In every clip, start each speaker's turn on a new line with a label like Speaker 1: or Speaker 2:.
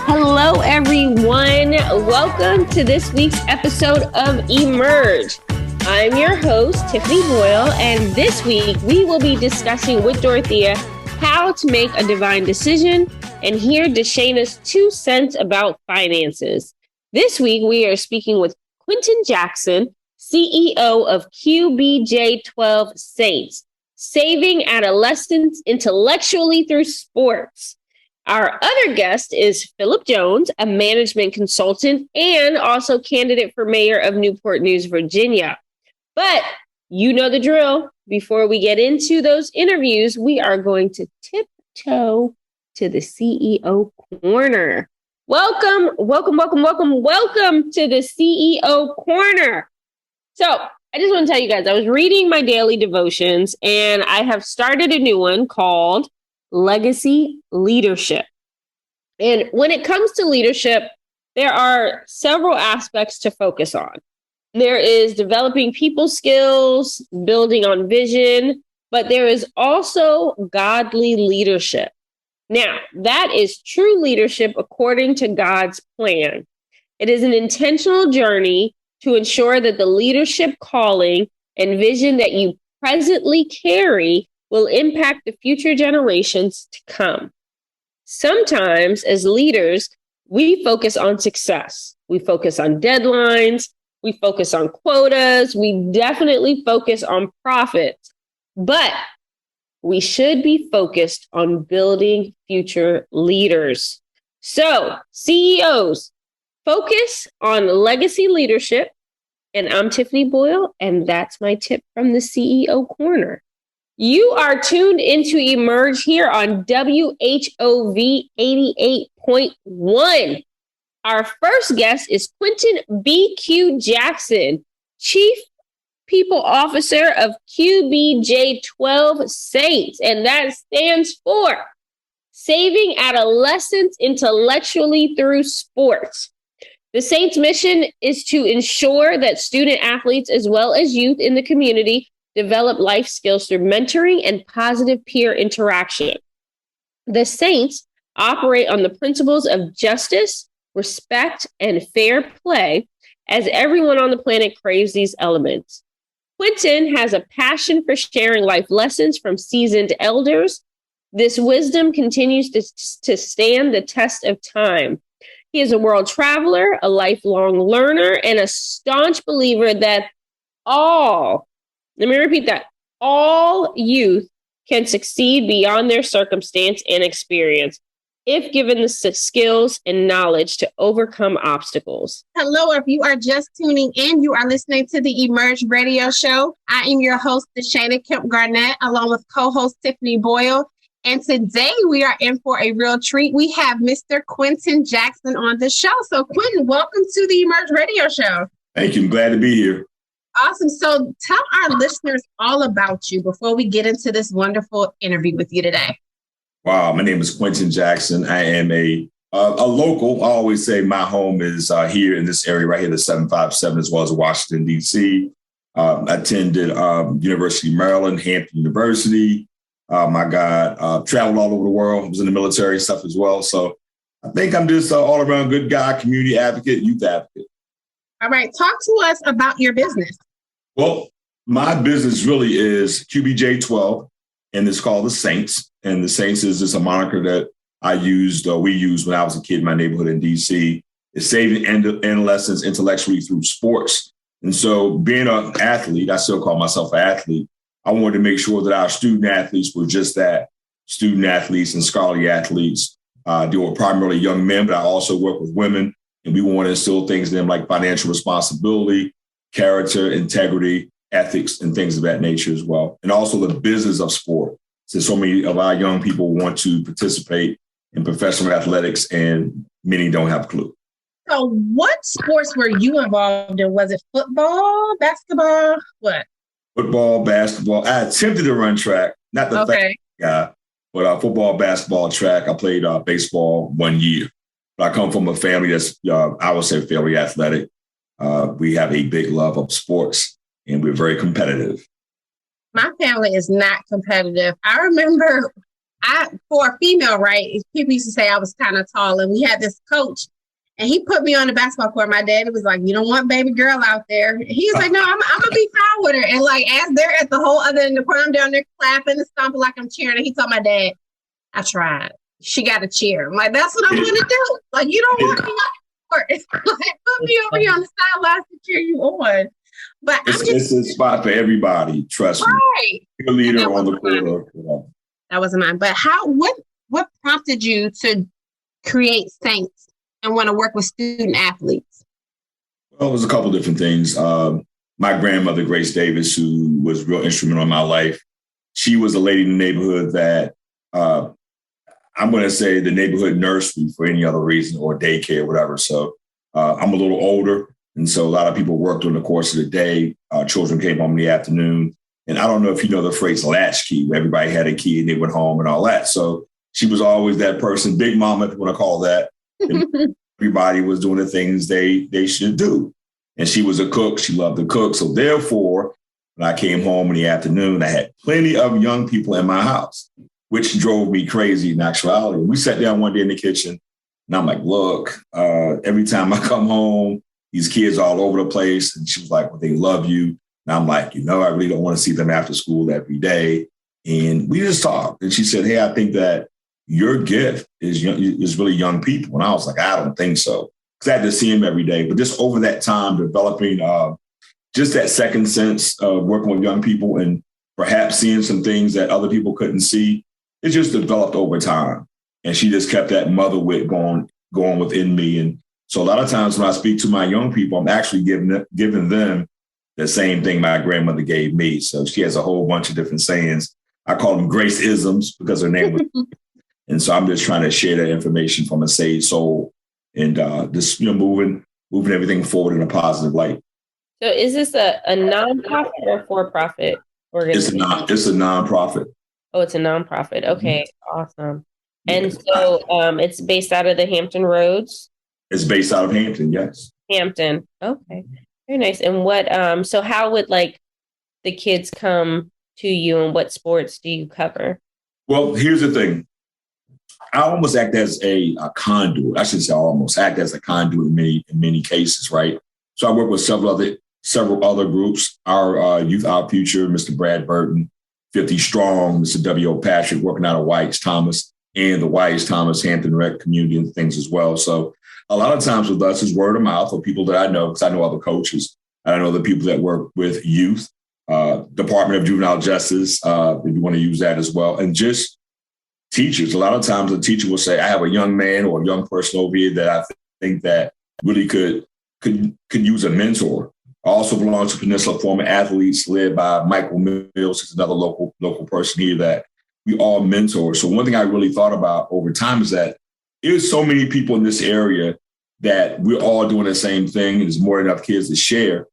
Speaker 1: Hello, everyone. Welcome to this week's episode of Emerge. I'm your host, Tiffany Boyle, and this week we will be discussing with Dorothea how to make a divine decision and hear Deshana's 2 cents about finances. This week we are speaking with Quentin Jackson, CEO of QBJ12 Saints, saving adolescents intellectually through sports. Our other guest is Philip Jones, a management consultant and also candidate for mayor of Newport News, Virginia. But you know the drill. Before we get into those interviews, we are going to tiptoe to the CEO Corner. Welcome to the CEO Corner. So I just want to tell you guys, I was reading my daily devotions and I have started a new one called Legacy Leadership. And when it comes to leadership, there are several aspects to focus on. There is developing people skills, building on vision, but there is also godly leadership. Now, that is true leadership according to God's plan. It is an intentional journey to ensure that the leadership calling and vision that you presently carry will impact the future generations to come. Sometimes, as leaders, we focus on success. We focus on deadlines. We focus on quotas. We definitely focus on profits. But we should be focused on building future leaders. So, CEOs, focus on legacy leadership. And I'm Tiffany Boyle, and that's my tip from the CEO Corner. You are tuned into Emerge here on WHOV 88.1. Our first guest is Quentin B.Q. Jackson, Chief People Officer of QBJ12 Saints, and that stands for Saving Adolescents Intellectually Through Sports. The Saints' mission is to ensure that student athletes as well as youth in the community develop life skills through mentoring and positive peer interaction. The Saints operate on the principles of justice, respect, and fair play, as everyone on the planet craves these elements. Quentin has a passion for sharing life lessons from seasoned elders. This wisdom continues to stand the test of time. He is a world traveler, a lifelong learner, and a staunch believer that all youth can succeed beyond their circumstance and experience if given the skills and knowledge to overcome obstacles.
Speaker 2: Hello, if you are just tuning in, you are listening to the Emerge Radio Show. I am your host, Deshana Kemp Garnett, along with co-host Tiffany Boyle. And today we are in for a real treat. We have Mr. Quentin Jackson on the show. So Quentin, welcome to the Emerge Radio Show.
Speaker 3: Thank you. I'm glad to be here.
Speaker 2: Awesome. So tell our listeners all about you before we get into this wonderful interview with you today.
Speaker 3: Wow. My name is Quentin Jackson. I am a local. I always say my home is here in this area right here, the 757, as well as Washington, D.C. Attended University of Maryland, Hampton University. Traveled all over the world. Was in the military stuff as well. So I think I'm just an all around good guy, community advocate, youth advocate.
Speaker 2: All right. Talk to us about your business.
Speaker 3: Well, my business really is QBJ12, and it's called the Saints. And the Saints is just a moniker that we used when I was a kid in my neighborhood in D.C. It's saving adolescents intellectually through sports. And so being an athlete, I still call myself an athlete. I wanted to make sure that our student athletes were just that, student athletes and scholarly athletes. They were primarily young men, but I also work with women. And we want to instill things in them like financial responsibility, character, integrity, ethics, and things of that nature as well. And also the business of sport. Since so many of our young people want to participate in professional athletics and many don't have a clue.
Speaker 2: So what sports were you involved in? Was it football, basketball, what?
Speaker 3: Football, basketball. I attempted to run track, not the fast guy, but football, basketball, track. I played baseball 1 year. But I come from a family that's, I would say, fairly athletic. We have a big love of sports, and we're very competitive.
Speaker 2: My family is not competitive. I remember for a female, right? People used to say I was kind of tall, and we had this coach, and he put me on the basketball court. My daddy was like, "You don't want baby girl out there." He was like, "No, I'm gonna be fine with her." And like, as they're at the whole other end of the court, I'm down there clapping and stomping like I'm cheering. And he told my dad, "I tried. She got to cheer." I'm like, "That's what I'm gonna do." Like, you don't want me on the court. It's like, put me over here on the sidelines to cheer you on. But
Speaker 3: it's a spot for everybody. Trust
Speaker 2: me.
Speaker 3: You're a leader on the court.
Speaker 2: That wasn't mine. But what prompted you to create Saints and want to work with student athletes?
Speaker 3: Well, it was a couple different things. My grandmother, Grace Davis, who was real instrumental in my life, she was a lady in the neighborhood that I'm going to say the neighborhood nursery for any other reason, or daycare, whatever. So I'm a little older. And so a lot of people worked during the course of the day. Children came home in the afternoon. And I don't know if you know the phrase latchkey, where everybody had a key and they went home and all that. So she was always that person, big mama, if you want to call that. Everybody was doing the things they should do. And she was a cook. She loved to cook. So therefore, when I came home in the afternoon, I had plenty of young people in my house, which drove me crazy in actuality. We sat down one day in the kitchen and I'm like, look, every time I come home, these kids all over the place. And she was like, well, they love you. And I'm like, I really don't want to see them after school every day. And we just talked. And she said, hey, I think that your gift is really young people. And I was like, I don't think so. Because I had to see them every day. But just over that time, developing just that second sense of working with young people and perhaps seeing some things that other people couldn't see, it just developed over time. And she just kept that mother wit going within me. And so a lot of times when I speak to my young people, I'm actually giving them the same thing my grandmother gave me. So she has a whole bunch of different sayings. I call them Grace-isms because her name was. And so I'm just trying to share that information from a saved soul and just moving everything forward in a positive light.
Speaker 1: So is this a nonprofit or for-profit organization?
Speaker 3: It's a nonprofit.
Speaker 1: Oh, it's a nonprofit. Okay, awesome. And so it's based out of the Hampton Roads?
Speaker 3: It's based out of Hampton, yes.
Speaker 1: Hampton. Okay. Very nice. And what, so how would like the kids come to you and what sports do you cover?
Speaker 3: Well, here's the thing. I almost act as a conduit. I should say I almost act as a conduit in many cases, right? So I work with several other groups. Our Youth Our Future, Mr. Brad Burton, 50 Strong, Mr. W.O. Patrick, working out of Wise Thomas and the Wise Thomas Hampton Rec community and things as well. So a lot of times with us is word of mouth or people that I know, because I know other coaches. I know the people that work with youth, Department of Juvenile Justice, if you want to use that as well. And just teachers. A lot of times a teacher will say, I have a young man or a young person over here that I think that really could use a mentor. I also belong to Peninsula Former Athletes led by Michael Mills, who's another local person here that we all mentor. So one thing I really thought about over time is that there's so many people in this area that we're all doing the same thing. There's more than enough kids to share.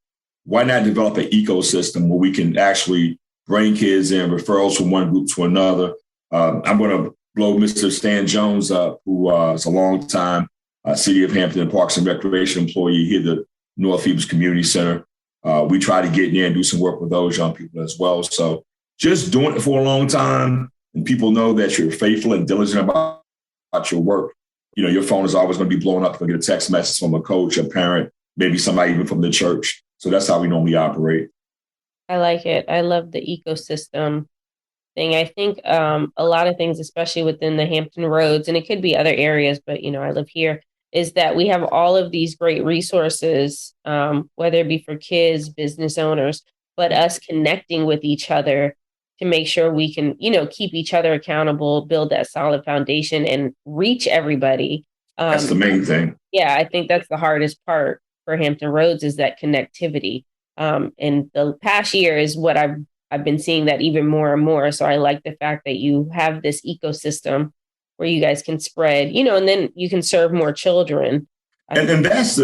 Speaker 3: Why not develop an ecosystem where we can actually bring kids in, referrals from one group to another? I'm going to blow Mr. Stan Jones up, who is a long-time City of Hampton Parks and Recreation employee here at the North Phoebus Community Center. We try to get in there and do some work with those young people as well. So just doing it for a long time, and people know that you're faithful and diligent about your work. Your phone is always going to be blowing up. You'll get a text message from a coach, a parent, maybe somebody even from the church. So that's how we normally operate.
Speaker 1: I like it. I love the ecosystem thing. I think a lot of things, especially within the Hampton Roads, and it could be other areas, but, I live here, is that we have all of these great resources, whether it be for kids, business owners, but us connecting with each other to make sure we can, keep each other accountable, build that solid foundation and reach everybody.
Speaker 3: That's the main thing.
Speaker 1: Yeah, I think that's the hardest part for Hampton Roads is that connectivity. And the past year is what I've been seeing that even more and more. So I like the fact that you have this ecosystem where you guys can spread, and then you can serve more children.
Speaker 3: And that's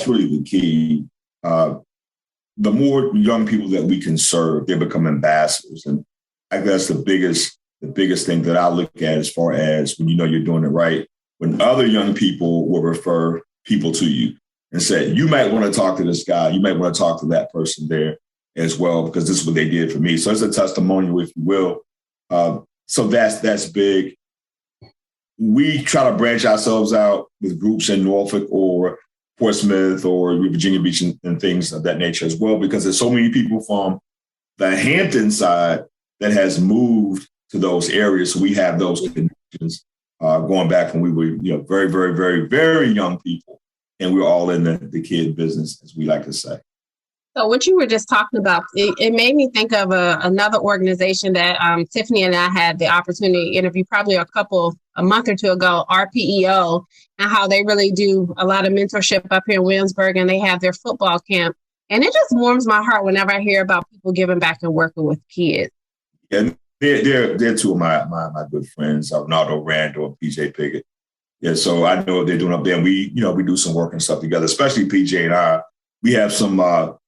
Speaker 3: really the key. The more young people that we can serve, they become ambassadors. And I guess the biggest thing that I look at as far as when you're doing it right, when other young people will refer people to you and say, you might want to talk to this guy, you might want to talk to that person there as well, because this is what they did for me. So it's a testimonial, if you will, So that's big. We try to branch ourselves out with groups in Norfolk or Portsmouth or Virginia Beach and things of that nature as well, because there's so many people from the Hampton side that has moved to those areas. So we have those connections going back when we were, very, very, very, very young people. And we were all in the kid business, as we like to say.
Speaker 2: So what you were just talking about, it made me think of another organization that Tiffany and I had the opportunity to interview probably a month or two ago, RPEO, and how they really do a lot of mentorship up here in Williamsburg, and they have their football camp. And it just warms my heart whenever I hear about people giving back and working with kids.
Speaker 3: And they're two of my good friends, Arnaldo Randall and PJ Piggott. Yeah, so I know what they're doing up there. And we do some work and stuff together, especially PJ and I. We have some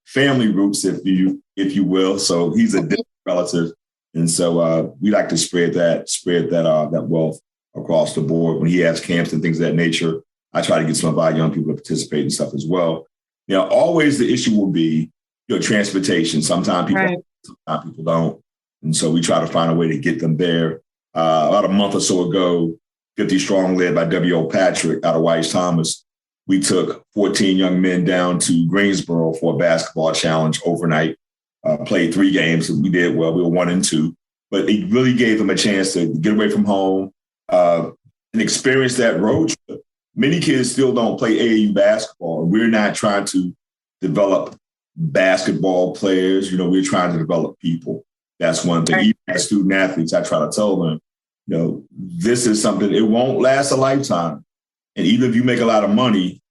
Speaker 3: family roots, if you will. So he's a distant relative. And so we like to spread that wealth across the board. When he has camps and things of that nature, I try to get some of our young people to participate and stuff as well. Always the issue will be transportation. Sometimes people don't. And so we try to find a way to get them there. About a month or so ago, 50 Strong, led by W.O. Patrick out of Weiss Thomas, we took 14 young men down to Greensboro for a basketball challenge overnight, played 3 games, and we did well. We were 1-2, but it really gave them a chance to get away from home and experience that road trip. Many kids still don't play AAU basketball. We're not trying to develop basketball players. We're trying to develop people. That's one thing. Even as student athletes, I try to tell them, this is something, it won't last a lifetime. And even if you make a lot of money,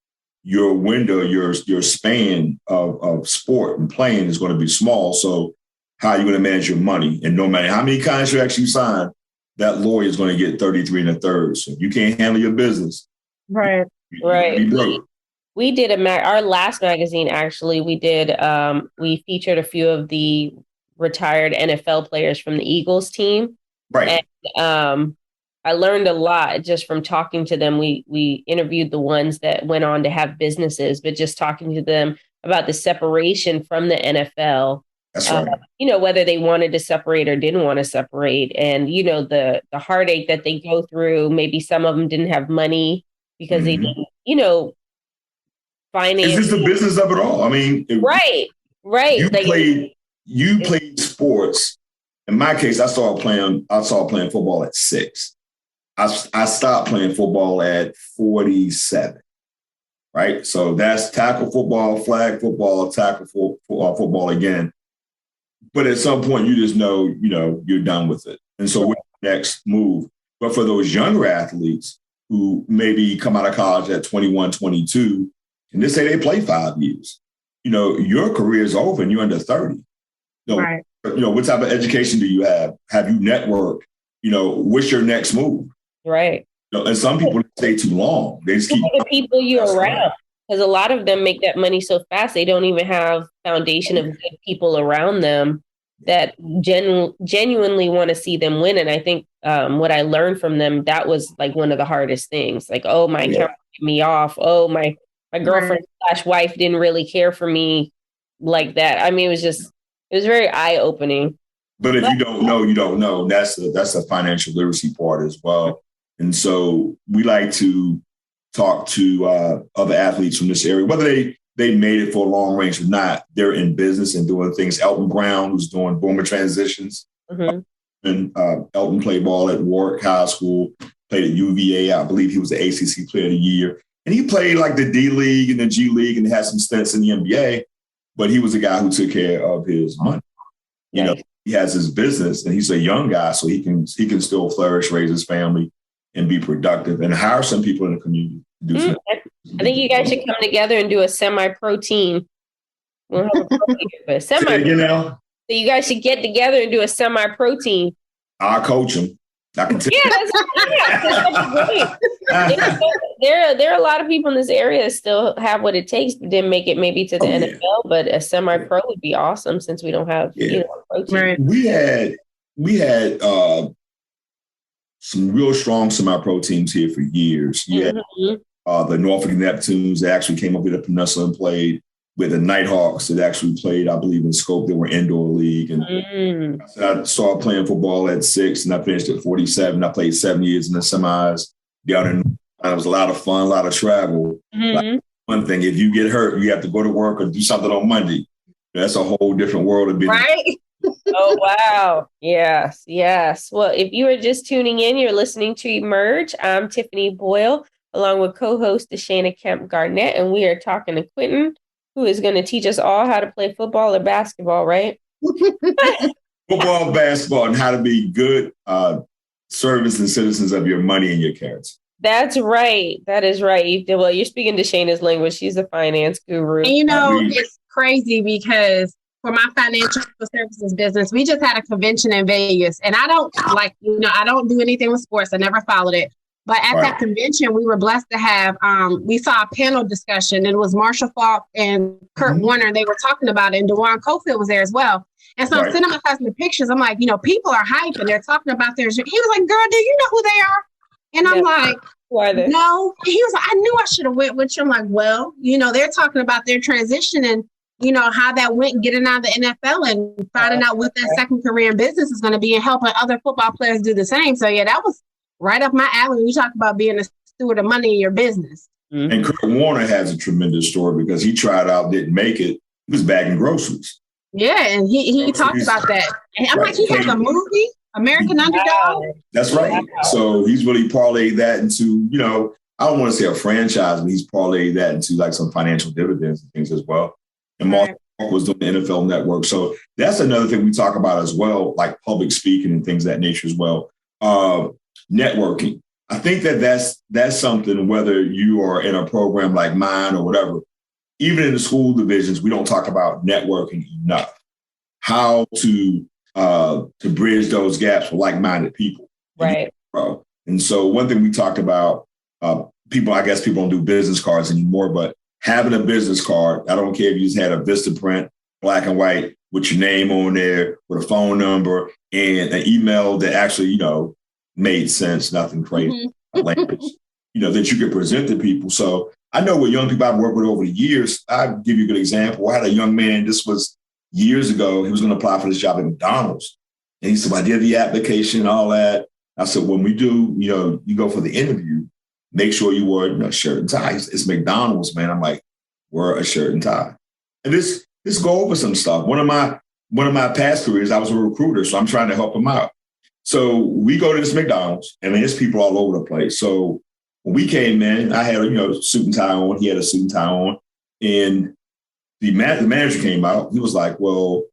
Speaker 3: your window, your span of sport and playing is going to be small. So how are you going to manage your money? And no matter how many contracts you sign, that lawyer is going to get 33 1/3. So if you can't handle your business.
Speaker 2: Right.
Speaker 1: We did our last magazine, actually, we featured a few of the retired NFL players from the Eagles team.
Speaker 3: Right.
Speaker 1: And I learned a lot just from talking to them. We interviewed the ones that went on to have businesses, but just talking to them about the separation from the NFL.
Speaker 3: That's right.
Speaker 1: Whether they wanted to separate or didn't want to separate, and the heartache that they go through. Maybe some of them didn't have money because they didn't, finance.
Speaker 3: It's just the business of it all. I mean,
Speaker 1: right.
Speaker 3: You played sports. In my case, I started playing football at 6. I stopped playing football at 47, right? So that's tackle football, flag football, tackle football again. But at some point, you just know, you're done with it. And so what's the next move? But for those younger athletes who maybe come out of college at 21, 22, and they say they play 5 years, your career is over and you're under 30.
Speaker 2: Right.
Speaker 3: What type of education do you have? Have you networked? What's your next move?
Speaker 1: Right.
Speaker 3: And some people stay too long. They just keep
Speaker 1: the people you're around, because a lot of them make that money so fast they don't even have foundation of good people around them that genuinely want to see them win. And I think what I learned from them, that was like one of the hardest things. Like, oh, my account took me off. Oh, my girlfriend / wife didn't really care for me like that. I mean, it was very eye opening.
Speaker 3: But if you don't know, you don't know. That's a financial literacy part as well. And so we like to talk to other athletes from this area, whether they made it for a long range or not. They're in business and doing things. Elton Brown, who's doing boomer transitions. Mm-hmm. And Elton played ball at Warwick High School, played at UVA. I believe he was the ACC Player of the Year. And he played like the D League and the G League and had some stints in the NBA. But he was a guy who took care of his money. He has his business and he's a young guy, so he can still flourish, raise his family, and be productive and hire some people in the community to do something.
Speaker 1: I think you guys should come together and do a semi-pro team. We'll have a pro here, but so you guys should get together and do a semi-pro team.
Speaker 3: I'll coach them. I can tell.
Speaker 1: There are a lot of people in this area that still have what it takes, but didn't make it maybe to the NFL. But a semi-pro would be awesome since we don't have a pro team.
Speaker 2: Right.
Speaker 3: We had some real strong semi-pro teams here for years. Yeah, the Norfolk Neptunes, they actually came up with the Peninsula and played. with the Nighthawks that actually played, I believe, in Scope. They were indoor league. And I started playing football at 6 and I finished at 47. I played 7 years in the semis down in. It was a lot of fun, a lot of travel. Like, one thing, if you get hurt, you have to go to work or do something on Monday. That's a whole different world of being.
Speaker 2: Right?
Speaker 1: Oh, wow. Yes, yes. Well, if you are just tuning in, you're listening to Emerge. I'm Tiffany Boyle, along with co-host Deshana Kemp Garnett, and we are talking to Quentin, who is going to teach us all how to play football or basketball, right?
Speaker 3: Football, basketball, and how to be good servants and citizens of your money and your character.
Speaker 1: That's right. That is right. Well, you're speaking Deshana's language. She's a finance guru.
Speaker 2: And it's crazy because for my financial services business, we just had a convention in Vegas, and I don't I don't do anything with sports. I never followed it. But at that convention, we were blessed to have, we saw a panel discussion. And it was Marshall Falk and Kurt Warner. They were talking about it, and DeJuan Cofield was there as well. And so I'm sending my cousin the pictures. I'm like, people are hyped and they're talking about theirs. He was like, girl, do you know who they are? And I'm like, no. He was like, I knew I should have went with you. I'm like, well, they're talking about their transition and, how that went getting out of the NFL and finding out what that second career in business is going to be and helping other football players do the same. So, yeah, that was right up my alley when you talk about being a steward of money in your business.
Speaker 3: And Kurt Warner has a tremendous story because he tried out, didn't make it. He was bagging groceries.
Speaker 2: Yeah, and he talked about that. And I'm like, he has a movie, American Underdog.
Speaker 3: That's right. So he's really parlayed that into, I don't want to say a franchise, but he's parlayed that into like some financial dividends and things as well. And Mark was doing the NFL Network. So that's another thing we talk about as well, like public speaking and things of that nature as well. Networking. I think that's something, whether you are in a program like mine or whatever, even in the school divisions, we don't talk about networking enough. How to bridge those gaps with like-minded people.
Speaker 1: Right.
Speaker 3: And so one thing we talked about, people don't do business cards anymore, but having a business card, I don't care if you just had a Vistaprint, black and white, with your name on there, with a phone number and an email that actually, made sense, nothing crazy, language, that you could present to people. So I know with young people I've worked with over the years, I'll give you a good example. I had a young man, this was years ago, he was going to apply for this job at McDonald's. And he said, well, I did the application and all that. I said, when we do, you go for the interview, make sure you wear a shirt and tie. It's McDonald's, man. I'm like, wear a shirt and tie. And this go over some stuff. One of my past careers, I was a recruiter, so I'm trying to help him out. So we go to this McDonald's, and there's people all over the place. So when we came in, I had a suit and tie on. He had a suit and tie on, and the manager came out. He was like, "Well,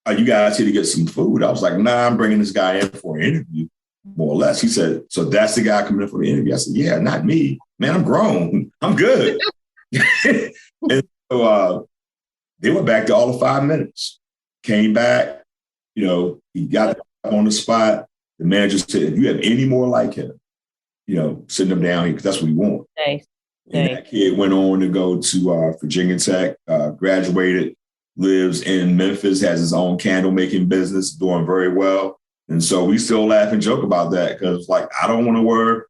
Speaker 3: are you guys here to get some food?" I was like, "Nah, I'm bringing this guy in for an interview, more or less." He said, "So that's the guy coming in for the interview?" I said, "Yeah, not me, man. I'm grown. I'm good." And so they went back to all of 5 minutes. Came back, he got on the spot. The manager said, if you have any more like him, send him down here because that's what we want.
Speaker 1: Nice.
Speaker 3: And that kid went on to go to Virginia Tech, graduated, lives in Memphis, has his own candle making business, doing very well. And so we still laugh and joke about that because I don't want to wear,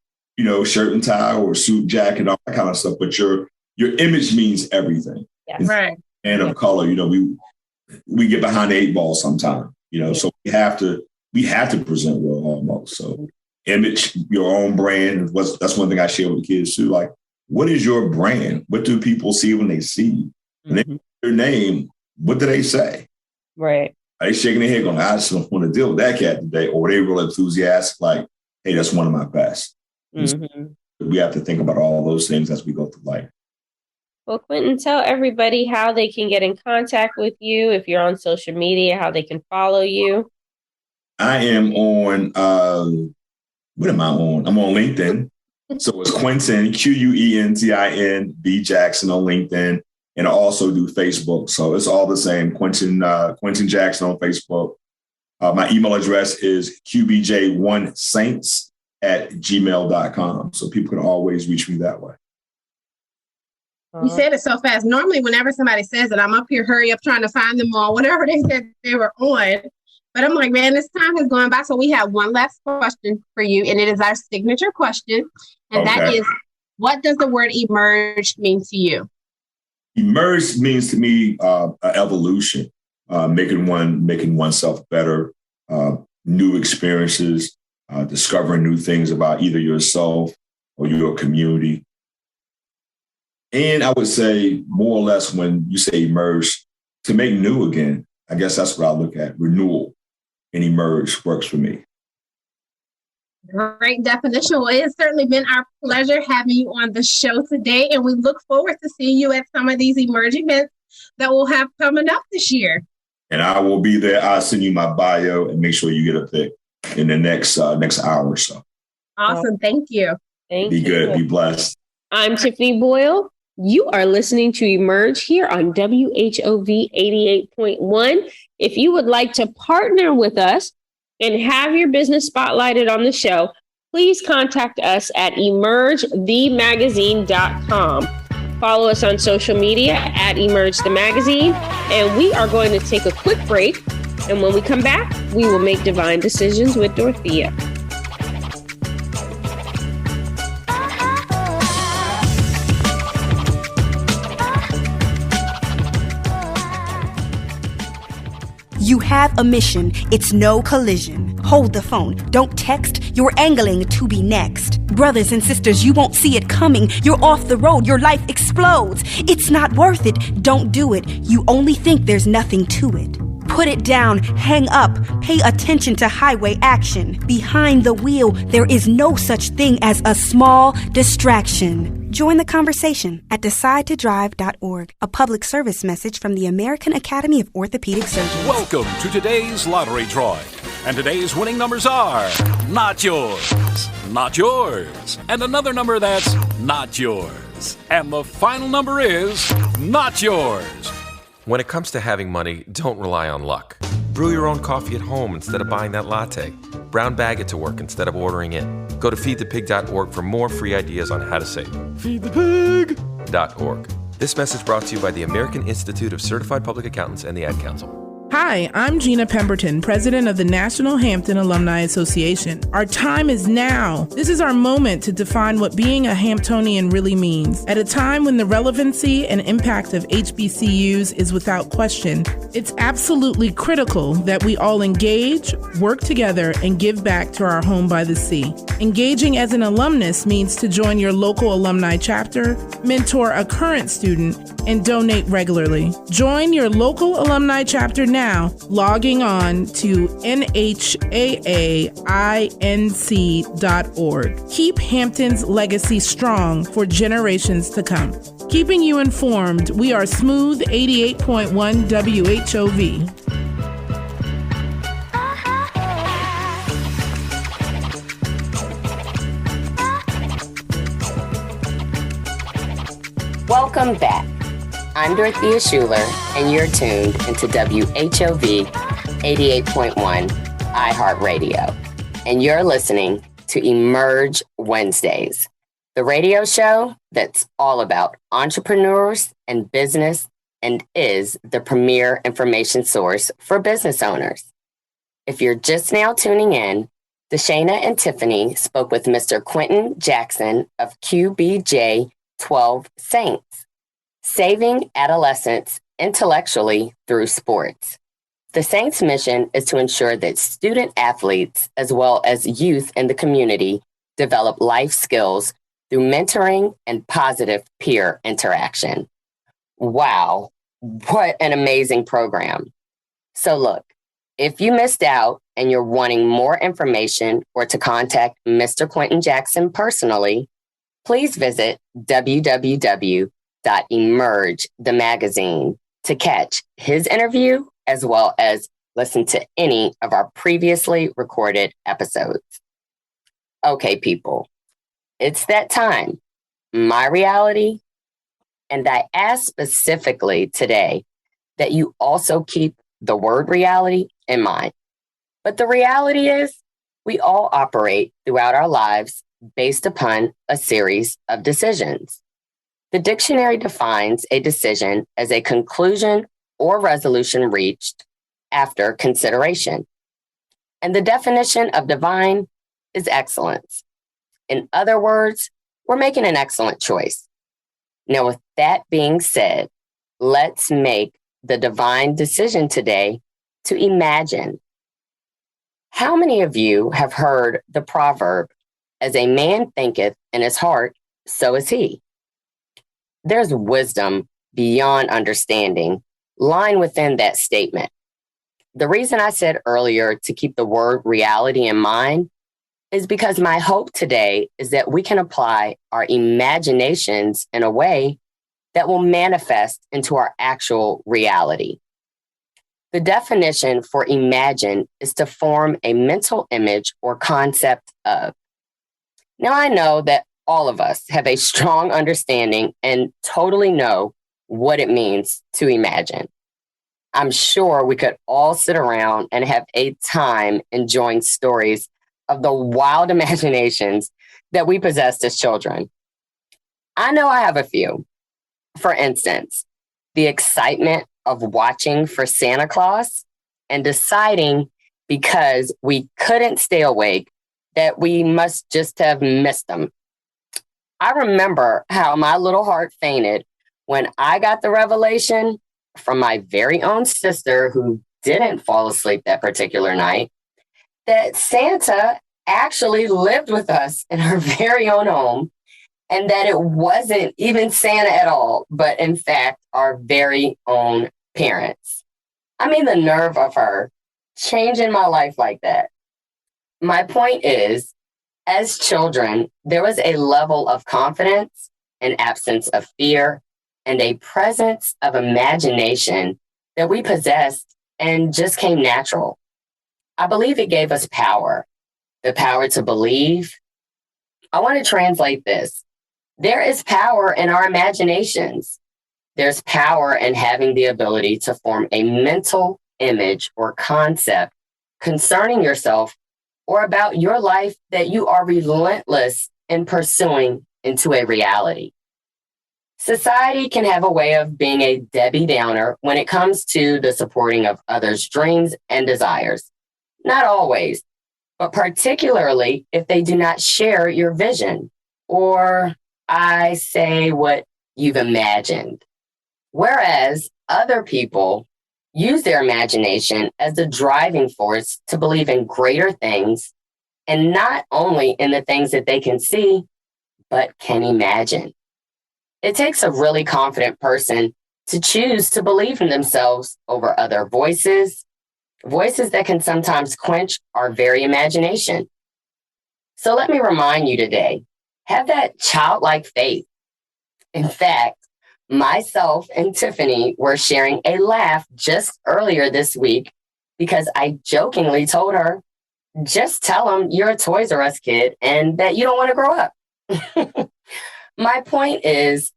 Speaker 3: shirt and tie or suit jacket, all that kind of stuff. But your image means everything.
Speaker 1: Yes.
Speaker 2: Right.
Speaker 3: And of color, we get behind the 8 ball sometimes, so we have to present well almost. So image, your own brand. That's one thing I share with the kids too. Like, what is your brand? What do people see when they see you? And they your name, what do they say?
Speaker 1: Right.
Speaker 3: Are they shaking their head going, I just don't want to deal with that cat today? Or are they real enthusiastic, like, hey, that's one of my best. So we have to think about all those things as we go through life.
Speaker 1: Well, Quentin, tell everybody how they can get in contact with you, if you're on social media, how they can follow you.
Speaker 3: I am on, what am I on? I'm on LinkedIn. So it's Quentin, Quentin B. Jackson on LinkedIn. And I also do Facebook. So it's all the same, Quentin Jackson on Facebook. My email address is qbj1saints@gmail.com. So people can always reach me that way.
Speaker 2: You said it so fast. Normally, whenever somebody says it, I'm up here, hurry up, trying to find them all, whatever they said they were on. But I'm like, man, this time is going by. So we have one last question for you, and it is our signature question. And that is, what does the word emerge mean to you?
Speaker 3: Emerge means to me evolution, making oneself better, new experiences, discovering new things about either yourself or your community. And I would say more or less when you say emerge, to make new again. I guess that's what I look at. Renewal and emerge works for me.
Speaker 2: Great definition. Well, it has certainly been our pleasure having you on the show today, and we look forward to seeing you at some of these Emerge events that we'll have coming up this year.
Speaker 3: And I will be there. I'll send you my bio and make sure you get a pic in the next hour or so.
Speaker 2: Awesome. Thank you.
Speaker 1: Thank
Speaker 3: you.
Speaker 1: Be
Speaker 3: good. Be blessed.
Speaker 1: I'm Tiffany Boyle. You are listening to Emerge here on WHOV 88.1. If you would like to partner with us and have your business spotlighted on the show, please contact us at emergethemagazine.com. Follow us on social media at Emerge the Magazine, and we are going to take a quick break. And when we come back, we will make divine decisions with Dorothea.
Speaker 4: You have a mission. It's no collision. Hold the phone. Don't text. You're angling to be next. Brothers and sisters, you won't see it coming. You're off the road. Your life explodes. It's not worth it. Don't do it. You only think there's nothing to it. Put it down, hang up, pay attention to highway action. Behind the wheel, there is no such thing as a small distraction. Join the conversation at decidetodrive.org, a public service message from the American Academy of Orthopedic Surgeons.
Speaker 5: Welcome to today's lottery drawing. And today's winning numbers are not yours, not yours, and another number that's not yours. And the final number is not yours.
Speaker 6: When it comes to having money, don't rely on luck. Brew your own coffee at home instead of buying that latte. Brown bag it to work instead of ordering it. Go to feedthepig.org for more free ideas on how to save. Feedthepig.org. This message brought to you by the American Institute of Certified Public Accountants and the Ad Council.
Speaker 7: Hi, I'm Gina Pemberton, president of the National Hampton Alumni Association. Our time is now. This is our moment to define what being a Hamptonian really means. At a time when the relevancy and impact of HBCUs is without question, it's absolutely critical that we all engage, work together, and give back to our home by the sea. Engaging as an alumnus means to join your local alumni chapter, mentor a current student, and donate regularly. Join your local alumni chapter now, logging on to NHAAINC.org. Keep Hampton's legacy strong for generations to come. Keeping you informed, we are Smooth 88.1 WHOV.
Speaker 8: Welcome back. I'm Dorothea Schuler, and you're tuned into WHOV 88.1 iHeartRadio. And you're listening to Emerge Wednesdays, the radio show that's all about entrepreneurs and business and is the premier information source for business owners. If you're just now tuning in, Deshana and Tiffany spoke with Mr. Quentin Jackson of QBJ 12 Saints, saving adolescents intellectually through sports. The Saints' mission is to ensure that student athletes, as well as youth in the community, develop life skills through mentoring and positive peer interaction. Wow, what an amazing program. So look, if you missed out and you're wanting more information or to contact Mr. Quentin Jackson personally, please visit www.emergethemagazine to catch his interview as well as listen to any of our previously recorded episodes. Okay, people, it's that time. My reality, and I ask specifically today that you also keep the word reality in mind. But the reality is we all operate throughout our lives based upon a series of decisions. The dictionary defines a decision as a conclusion or resolution reached after consideration. And the definition of divine is excellence. In other words, we're making an excellent choice. Now, with that being said, let's make the divine decision today to imagine. How many of you have heard the proverb, as a man thinketh in his heart, so is he? There's wisdom beyond understanding lying within that statement. The reason I said earlier to keep the word reality in mind is because my hope today is that we can apply our imaginations in a way that will manifest into our actual reality. The definition for imagine is to form a mental image or concept of. Now, I know that all of us have a strong understanding and totally know what it means to imagine. I'm sure we could all sit around and have a time enjoying stories of the wild imaginations that we possessed as children. I know I have a few. For instance, the excitement of watching for Santa Claus and deciding because we couldn't stay awake that we must just have missed them. I remember how my little heart fainted when I got the revelation from my very own sister, who didn't fall asleep that particular night, that Santa actually lived with us in her very own home, and that it wasn't even Santa at all, but in fact, our very own parents. I mean, the nerve of her changing my life like that. My point is, as children, there was a level of confidence, an absence of fear, and a presence of imagination that we possessed and just came natural. I believe it gave us power, the power to believe. I want to translate this. There is power in our imaginations. There's power in having the ability to form a mental image or concept concerning yourself or about your life that you are relentless in pursuing into a reality. Society can have a way of being a Debbie Downer when it comes to the supporting of others' dreams and desires. Not always, but particularly if they do not share your vision, or I say what you've imagined. Whereas other people use their imagination as the driving force to believe in greater things, and not only in the things that they can see, but can imagine. It takes a really confident person to choose to believe in themselves over other voices that can sometimes quench our very imagination. So let me remind you today, have that childlike faith. In fact, myself and Tiffany were sharing a laugh just earlier this week because I jokingly told her, just tell them you're a Toys R Us kid and that you don't want to grow up. My point is,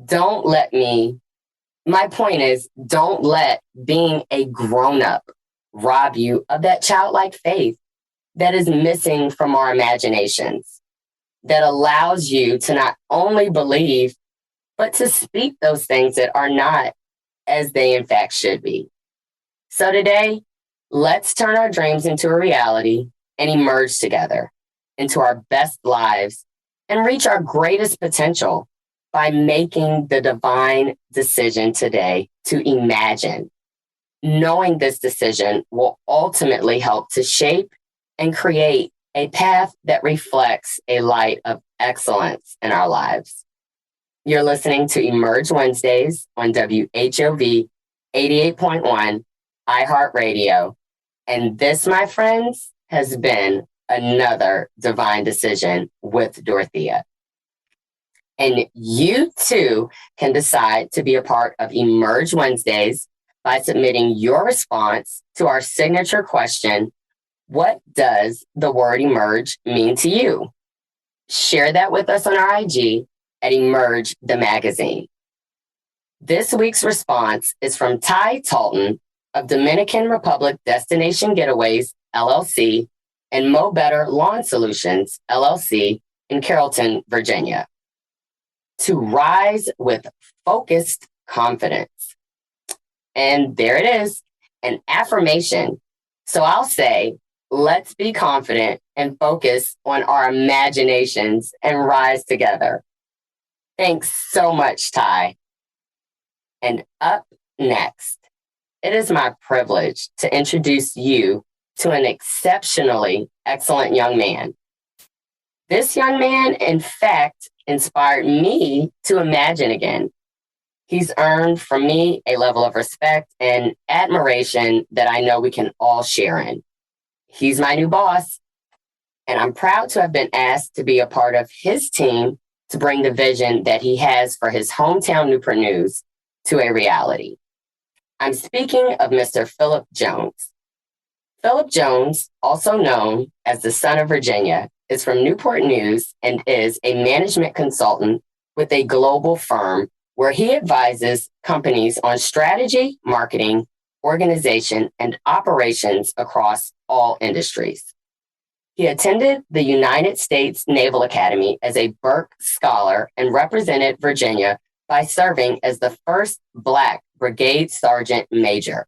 Speaker 8: don't let being a grown-up rob you of that childlike faith that is missing from our imaginations, that allows you to not only believe, but to speak those things that are not as they in fact should be. So today, let's turn our dreams into a reality and emerge together into our best lives and reach our greatest potential by making the divine decision today to imagine. Knowing this decision will ultimately help to shape and create a path that reflects a light of excellence in our lives. You're listening to Emerge Wednesdays on WHOV 88.1 iHeartRadio. And this, my friends, has been another divine decision with Dorothea. And you too can decide to be a part of Emerge Wednesdays by submitting your response to our signature question, what does the word emerge mean to you? Share that with us on our IG at Emerge the Magazine. This week's response is from Ty Talton of Dominican Republic Destination Getaways, LLC, and Mo Better Lawn Solutions, LLC, in Carrollton, Virginia. To rise with focused confidence. And there it is, an affirmation. So I'll say, let's be confident and focus on our imaginations and rise together. Thanks so much, Ty. And up next, it is my privilege to introduce you to an exceptionally excellent young man. This young man, in fact, inspired me to imagine again. He's earned from me a level of respect and admiration that I know we can all share in. He's my new boss, and I'm proud to have been asked to be a part of his team to bring the vision that he has for his hometown Newport News to a reality. I'm speaking of Mr. Philip Jones. Philip Jones, also known as the Son of Virginia, is from Newport News and is a management consultant with a global firm where he advises companies on strategy, marketing, organization, and operations across all industries. He attended the United States Naval Academy as a Burke Scholar and represented Virginia by serving as the first Black Brigade Sergeant Major.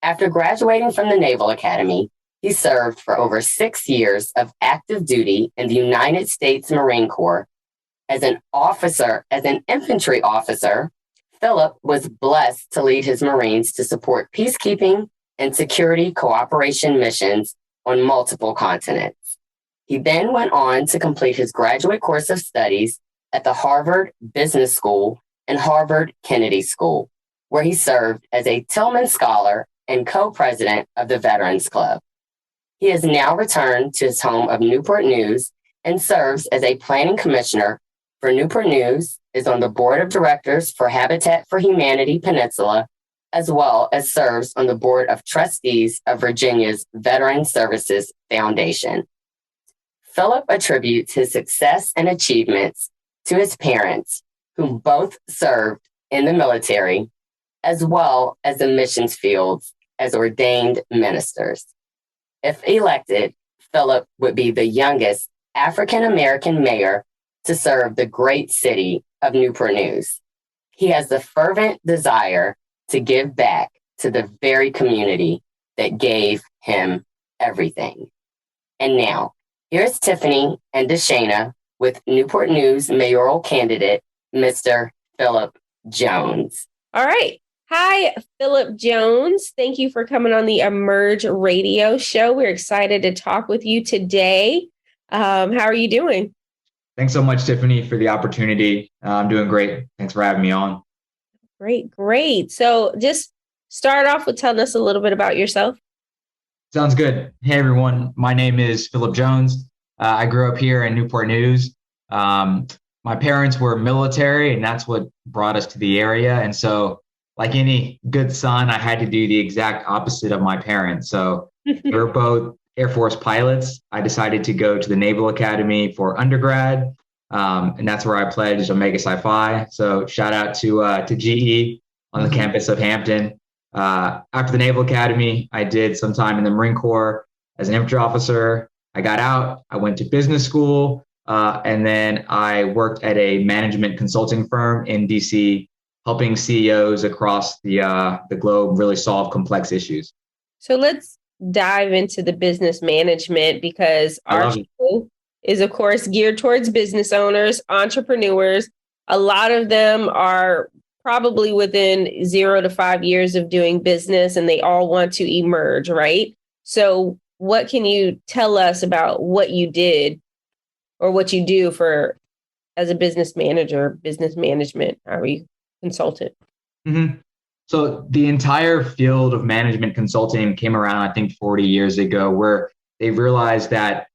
Speaker 8: After graduating from the Naval Academy, he served for over 6 years of active duty in the United States Marine Corps. As an infantry officer, Philip was blessed to lead his Marines to support peacekeeping and security cooperation missions on multiple continents. He then went on to complete his graduate course of studies at the Harvard Business School and Harvard Kennedy School, where he served as a Tillman Scholar and co-president of the Veterans Club. He has now returned to his home of Newport News and serves as a planning commissioner for Newport News, is on the board of directors for Habitat for Humanity Peninsula, as well as serves on the board of trustees of Virginia's Veteran Services Foundation. Philip attributes his success and achievements to his parents, who both served in the military, as well as the missions fields as ordained ministers. If elected, Philip would be the youngest African-American mayor to serve the great city of Newport News. He has the fervent desire to give back to the very community that gave him everything. And now, here's Tiffany and Deshana with Newport News mayoral candidate, Mr. Philip Jones.
Speaker 1: All right. Hi, Philip Jones. Thank you for coming on the Emerge radio show. We're excited to talk with you today. How are you doing?
Speaker 9: Thanks so much, Tiffany, for the opportunity. I'm doing great. Thanks for having me on.
Speaker 1: Great. So just start off with telling us a little bit about yourself.
Speaker 9: Sounds good. Hey, everyone. My name is Philip Jones. I grew up here in Newport News. My parents were military, and that's what brought us to the area. And so, like any good son, I had to do the exact opposite of my parents. So we're both Air Force pilots. I decided to go to the Naval Academy for undergrad, and that's where I pledged Omega Psi Phi. So shout out to GE on the campus of Hampton. After the Naval Academy, I did some time in the Marine Corps as an infantry officer. I got out. I went to business school, and then I worked at a management consulting firm in DC, helping CEOs across the globe really solve complex issues.
Speaker 1: So let's dive into the business management, because our show is, of course, geared towards business owners, entrepreneurs. A lot of them are probably within 0 to 5 years of doing business, and they all want to emerge, right? So what can you tell us about what you did or what you do for as a business manager, business management? Are you consultant?
Speaker 9: Mm-hmm. So the entire field of management consulting came around, I think, 40 years ago, where they realized that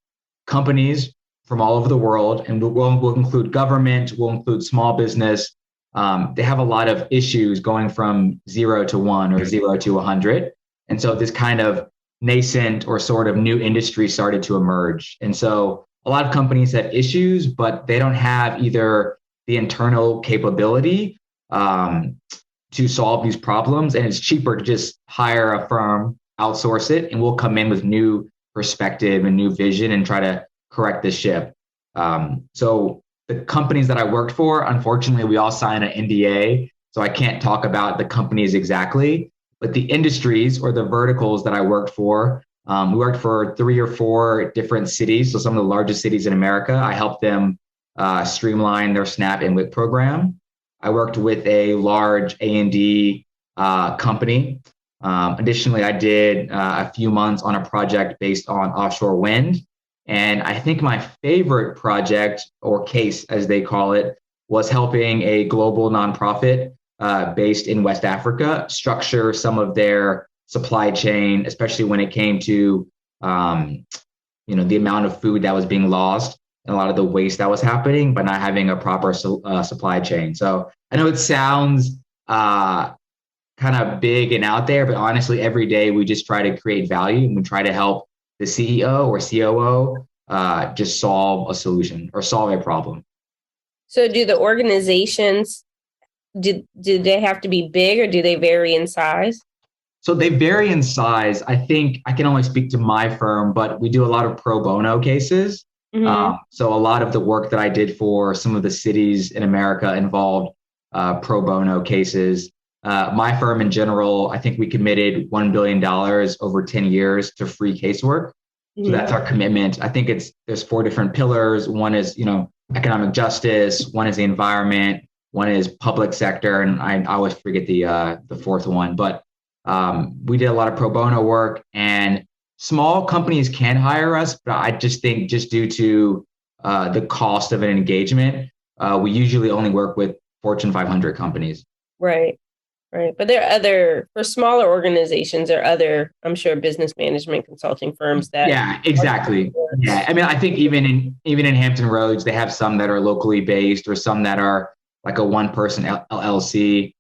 Speaker 9: companies from all over the world, and we'll include government, we'll include small business, they have a lot of issues going from 0 to 1 or 0 to 100. And so this kind of nascent or sort of new industry started to emerge. And so a lot of companies have issues, but they don't have either the internal capability to solve these problems. And it's cheaper to just hire a firm, outsource it, and we'll come in with new perspective and new vision and try to correct the ship. So the companies that I worked for, unfortunately, we all signed an NDA, so I can't talk about the companies exactly, but the industries or the verticals that I worked for, we worked for 3 or 4 different cities. So some of the largest cities in America, I helped them streamline their SNAP and WIC program. I worked with a large A&D company. Additionally, I did a few months on a project based on offshore wind. And I think my favorite project, or case as they call it, was helping a global nonprofit based in West Africa structure some of their supply chain, especially when it came to the amount of food that was being lost and a lot of the waste that was happening, but not having a proper supply chain. So I know it sounds kind of big and out there, but honestly, every day we just try to create value and we try to help the CEO or COO just solve a solution or solve a problem.
Speaker 1: So do the organizations, do they have to be big or do they vary in size?
Speaker 9: So they vary in size. I think I can only speak to my firm, but we do a lot of pro bono cases.
Speaker 1: Mm-hmm.
Speaker 9: So a lot of the work that I did for some of the cities in America involved pro bono cases. My firm in general, I think we committed $1 billion over 10 years to free casework. Mm-hmm. So that's our commitment. I think there's 4 different pillars. One is, economic justice. One is the environment. One is public sector. And I always forget the 4th one, but we did a lot of pro bono work, and small companies can hire us, but I just think just due to the cost of an engagement, we usually only work with Fortune 500 companies.
Speaker 1: Right. But there are for smaller organizations, there are other, I'm sure, business management consulting firms that.
Speaker 9: Yeah, exactly. Yeah. I mean, I think even in Hampton Roads, they have some that are locally based or some that are like a one-person LLC.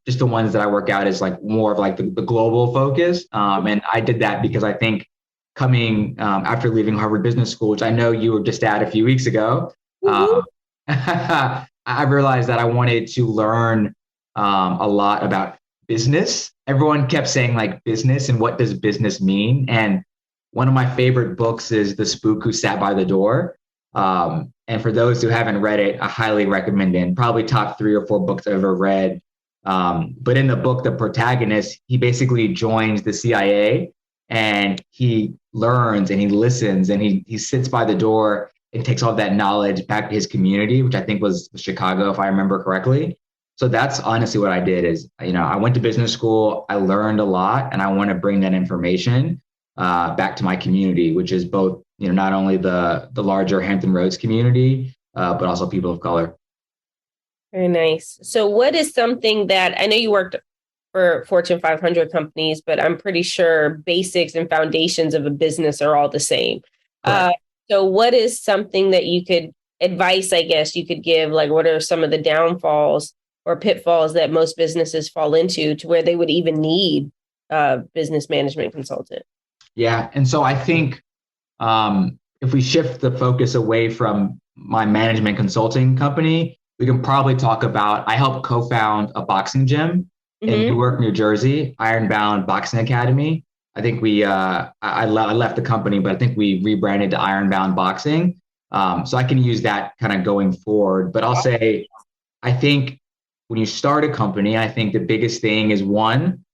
Speaker 9: Just the ones that I work out is like more of like the global focus. And I did that because I think coming after leaving Harvard Business School, which I know you were just at a few weeks ago, I realized that I wanted to learn a lot about business. Everyone kept saying like business and what does business mean? And one of my favorite books is The Spook Who Sat by the Door. And for those who haven't read it, I highly recommend it. Probably top 3 or 4 books I've ever read. But in the book, the protagonist, he basically joins the CIA and he learns and he listens and he sits by the door and takes all that knowledge back to his community, which I think was Chicago, if I remember correctly. So that's honestly what I did is, I went to business school, I learned a lot, and I want to bring that information back to my community, which is both, not only the larger Hampton Roads community, but also people of color.
Speaker 1: Very nice. So what is something that, I know you worked for Fortune 500 companies, but I'm pretty sure basics and foundations of a business are all the same. So what is something that advice, I guess you could give, like what are some of the downfalls or pitfalls that most businesses fall into to where they would even need a business management consultant?
Speaker 9: Yeah. And so I think if we shift the focus away from my management consulting company, we can probably talk about, I helped co-found a boxing gym in Newark, New Jersey, Ironbound Boxing Academy. I think I left the company, but I think we rebranded to Ironbound Boxing. So I can use that kind of going forward. But I'll say, I think when you start a company, I think the biggest thing is 1,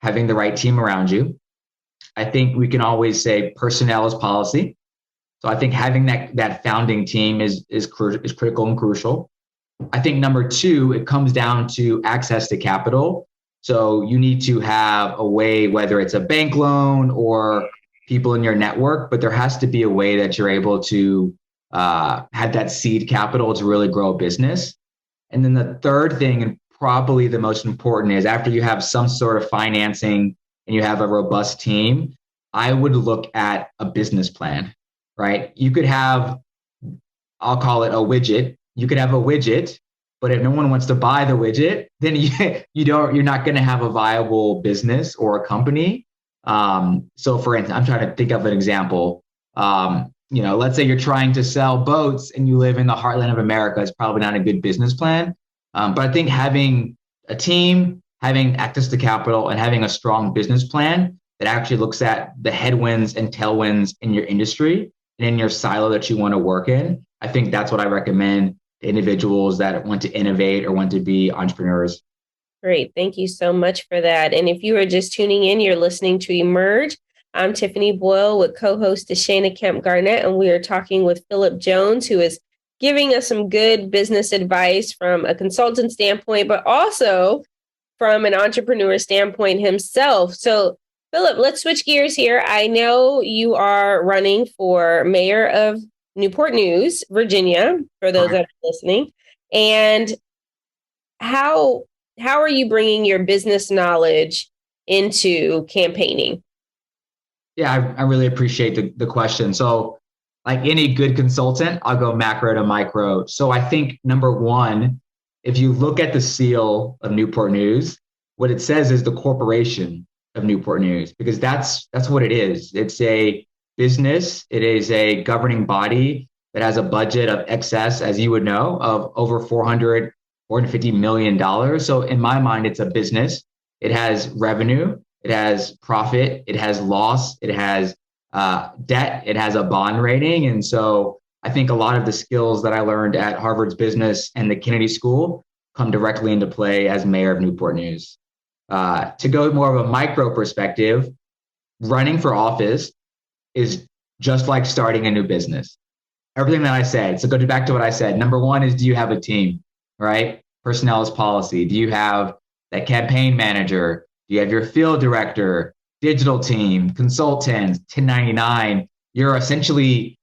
Speaker 9: having the right team around you. I think we can always say personnel is policy. So I think having that founding team is critical and crucial. I think number 2, it comes down to access to capital. So you need to have a way, whether it's a bank loan or people in your network, but there has to be a way that you're able to have that seed capital to really grow a business. And then the third thing, and probably the most important, is after you have some sort of financing and you have a robust team, I would look at a business plan, right? You could have, I'll call it a widget. You could have a widget, but if no one wants to buy the widget, then you're not going to have a viable business or a company. So for instance, I'm trying to think of an example. Let's say you're trying to sell boats and you live in the heartland of America. It's probably not a good business plan. But I think having a team, having access to capital, and having a strong business plan that actually looks at the headwinds and tailwinds in your industry and in your silo that you want to work in, I think that's what I recommend to individuals that want to innovate or want to be entrepreneurs.
Speaker 1: Great. Thank you so much for that. And if you are just tuning in, you're listening to Emerge. I'm Tiffany Boyle with co-host Deshana Kemp Garnett, and we are talking with Philip Jones, who is giving us some good business advice from a consultant standpoint, but also from an entrepreneur standpoint himself. So, Philip, let's switch gears here. I know you are running for mayor of Newport News, Virginia, for those that are listening. And how are you bringing your business knowledge into campaigning?
Speaker 9: Yeah, I really appreciate the question. So, like any good consultant, I'll go macro to micro. So I think number one, if you look at the seal of Newport News, what it says is the corporation of Newport News, because that's what it is. It's a business. It is a governing body that has a budget of excess, as you would know, of over $450 million. So in my mind, it's a business. It has revenue, it has profit, it has loss, it has debt, it has a bond rating. And so I think a lot of the skills that I learned at Harvard's business and the Kennedy School come directly into play as mayor of Newport News. To go more of a micro perspective, running for office is just like starting a new business. Everything that I said. So go back to what I said. Number one is, do you have a team, right? Personnel is policy. Do you have that campaign manager? Do you have your field director, digital team, consultants, 1099? You're essentially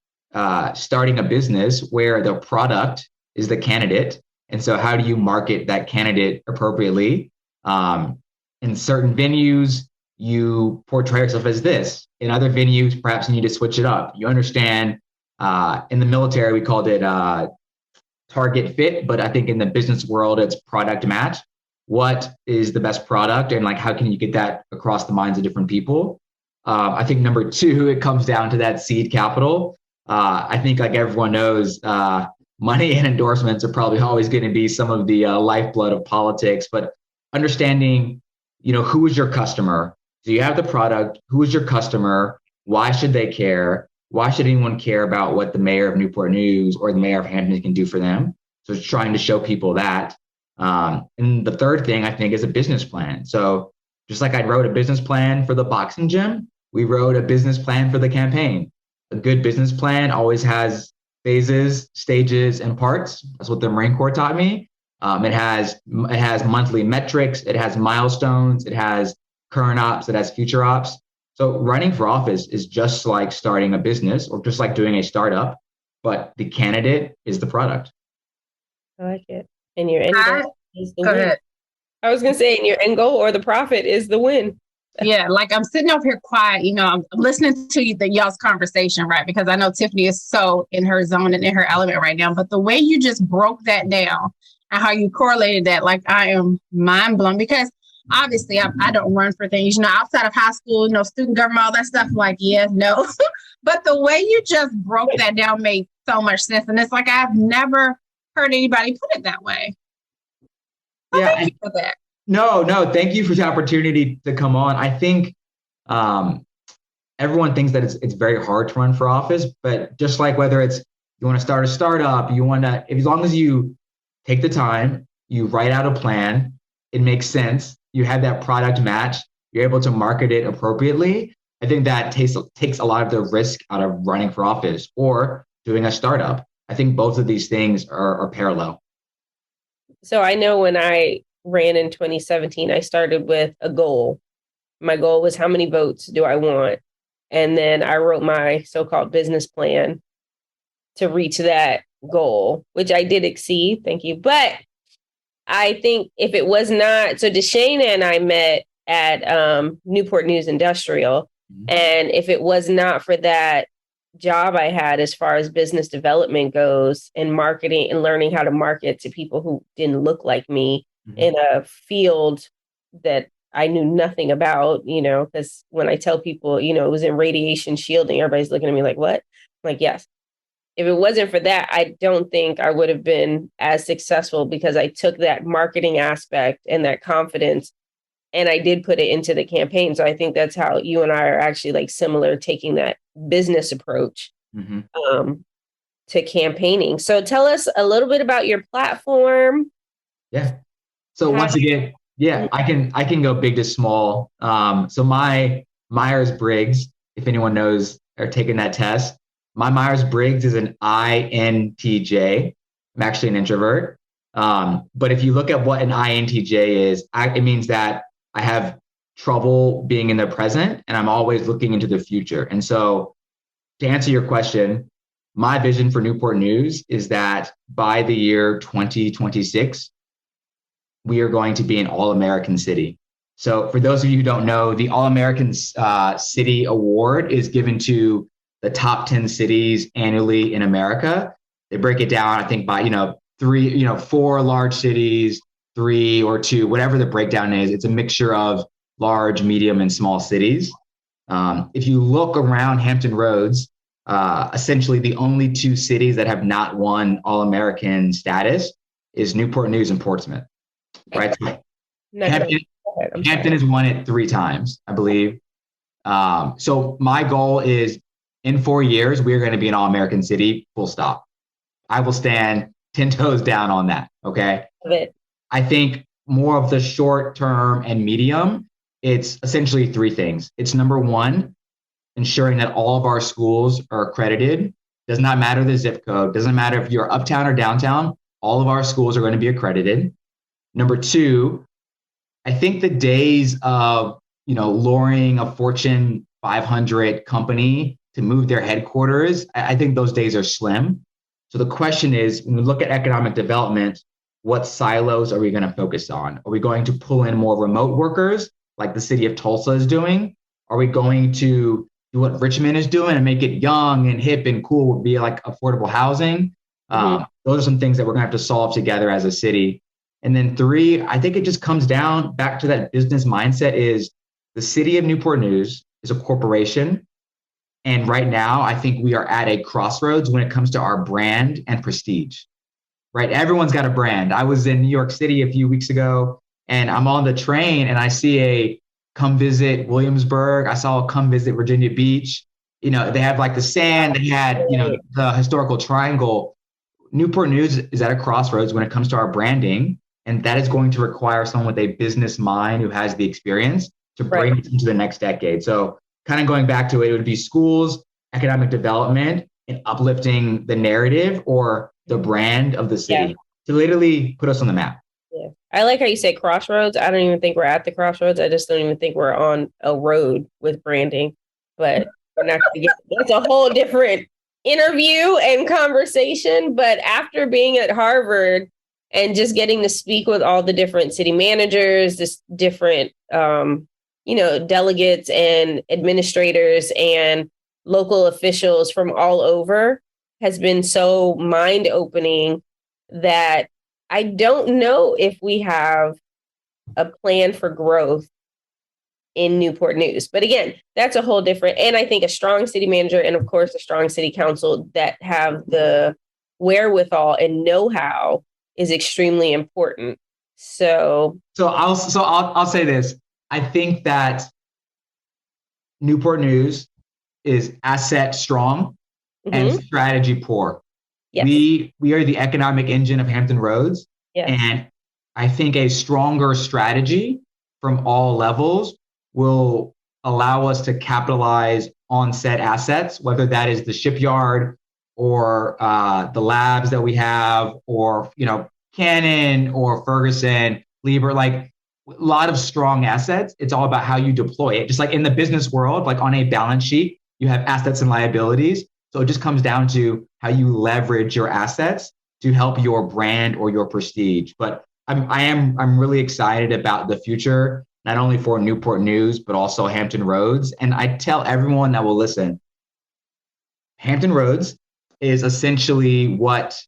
Speaker 9: starting a business where the product is the candidate. And so how do you market that candidate appropriately? In certain venues, you portray yourself as this. In other venues, perhaps you need to switch it up. You understand, in the military, we called it target fit, but I think in the business world, it's product match. What is the best product, and like how can you get that across the minds of different people? I think number two, it comes down to that seed capital. I think, like everyone knows, money and endorsements are probably always going to be some of the lifeblood of politics, but understanding, who is your customer? Do you have the product? Who is your customer? Why should they care? Why should anyone care about what the mayor of Newport News or the mayor of Hampton can do for them? So it's trying to show people that. And the third thing, I think, is a business plan. So just like I wrote a business plan for the boxing gym, we wrote a business plan for the campaign. A good business plan always has phases, stages, and parts. That's what the Marine Corps taught me. It has monthly metrics, it has milestones, it has current ops, it has future ops. So running for office is just like starting a business or just like doing a startup, but the candidate is the product.
Speaker 1: I like it. And your end goal is the win. Ahead. I was going to say, and your end goal or the profit is the win.
Speaker 2: Yeah, like I'm sitting over here quiet, I'm listening to y'all's conversation, right? Because I know Tiffany is so in her zone and in her element right now. But the way you just broke that down and how you correlated that, like I am mind blown, because obviously I don't run for things, outside of high school, student government, all that stuff. I'm like, yeah, no. But the way you just broke that down made so much sense. And it's like, I've never heard anybody put it that way. So
Speaker 9: yeah.
Speaker 2: Thank you for that.
Speaker 9: No, thank you for the opportunity to come on. I think everyone thinks that it's very hard to run for office, but just like whether it's you want to start a startup, as long as you take the time, you write out a plan, it makes sense, you have that product match, you're able to market it appropriately. I think that takes a lot of the risk out of running for office or doing a startup. I think both of these things are parallel.
Speaker 1: So I know when I ran in 2017, I started with a goal. My goal was, how many votes do I want? And then I wrote my so-called business plan to reach that goal, which I did exceed. Thank you. But I think if it was not, so Deshana and I met at Newport News Industrial. Mm-hmm. And if it was not for that job I had as far as business development goes and marketing and learning how to market to people who didn't look like me, mm-hmm. in a field that I knew nothing about, because when I tell people, it was in radiation shielding, everybody's looking at me like, what? I'm like, yes. If it wasn't for that, I don't think I would have been as successful, because I took that marketing aspect and that confidence and I did put it into the campaign. So I think that's how you and I are actually like similar, taking that business approach, mm-hmm. To campaigning. So tell us a little bit about your platform.
Speaker 9: Yeah. So once again, I can go big to small. So my Myers-Briggs, if anyone knows or taken that test, My Myers-Briggs is an INTJ. I'm actually an introvert. But if you look at what an INTJ is, it means that I have trouble being in the present and I'm always looking into the future. And so to answer your question, my vision for Newport News is that by the year 2026, we are going to be an all-American city. So for those of you who don't know, the All-American City Award is given to the top 10 cities annually in America. They break it down, I think, by, four large cities, 3 or 2, whatever the breakdown is. It's a mixture of large, medium, and small cities. If you look around Hampton Roads, essentially the only 2 cities that have not won All-American status is Newport News and Portsmouth, right? Hampton has won it 3 times, I believe. So my goal is in 4 years, we're going to be an all-American city, full stop. I will stand 10 toes down on that. Okay.
Speaker 1: Love it.
Speaker 9: I think more of the short term and medium, it's essentially 3 things. It's number 1, ensuring that all of our schools are accredited. Does not matter the zip code. Doesn't matter if you're uptown or downtown. All of our schools are going to be accredited. Number 2, I think the days of, luring a Fortune 500 company to move their headquarters, I think those days are slim. So the question is, when we look at economic development, what silos are we going to focus on? Are we going to pull in more remote workers like the city of Tulsa is doing? Are we going to do what Richmond is doing and make it young and hip and cool, be like affordable housing? Those are some things that we're going to have to solve together as a city. And then 3, I think it just comes down back to that business mindset is the city of Newport News is a corporation. And right now, I think we are at a crossroads when it comes to our brand and prestige, right? Everyone's got a brand. I was in New York City a few weeks ago and I'm on the train and I see a come visit Williamsburg. I saw a come visit Virginia Beach. They have like the sand, they had, the historical triangle. Newport News is at a crossroads when it comes to our branding. And that is going to require someone with a business mind who has the experience to bring it into the next decade. So kind of going back to it, it would be schools, economic development, and uplifting the narrative or the brand of the city to literally put us on the map.
Speaker 1: Yeah. I like how you say crossroads. I don't even think we're at the crossroads. I just don't even think we're on a road with branding. But that's a whole different interview and conversation. But after being at Harvard and just getting to speak with all the different city managers, this different delegates and administrators and local officials from all over has been so mind-opening that I don't know if we have a plan for growth in Newport News. But again, that's a whole different, and I think a strong city manager and of course a strong city council that have the wherewithal and know-how is extremely important. So
Speaker 9: I'll say this. I think that Newport News is asset strong and strategy poor.
Speaker 1: Yes.
Speaker 9: We are the economic engine of Hampton Roads.
Speaker 1: Yes.
Speaker 9: And I think a stronger strategy from all levels will allow us to capitalize on said assets, whether that is the shipyard or the labs that we have, or Cannon or Ferguson, Lieber, like a lot of strong assets. It's all about how you deploy it. Just like in the business world, like on a balance sheet, you have assets and liabilities. So it just comes down to how you leverage your assets to help your brand or your prestige. But I'm really excited about the future, not only for Newport News, but also Hampton Roads. And I tell everyone that will listen, Hampton Roads is essentially what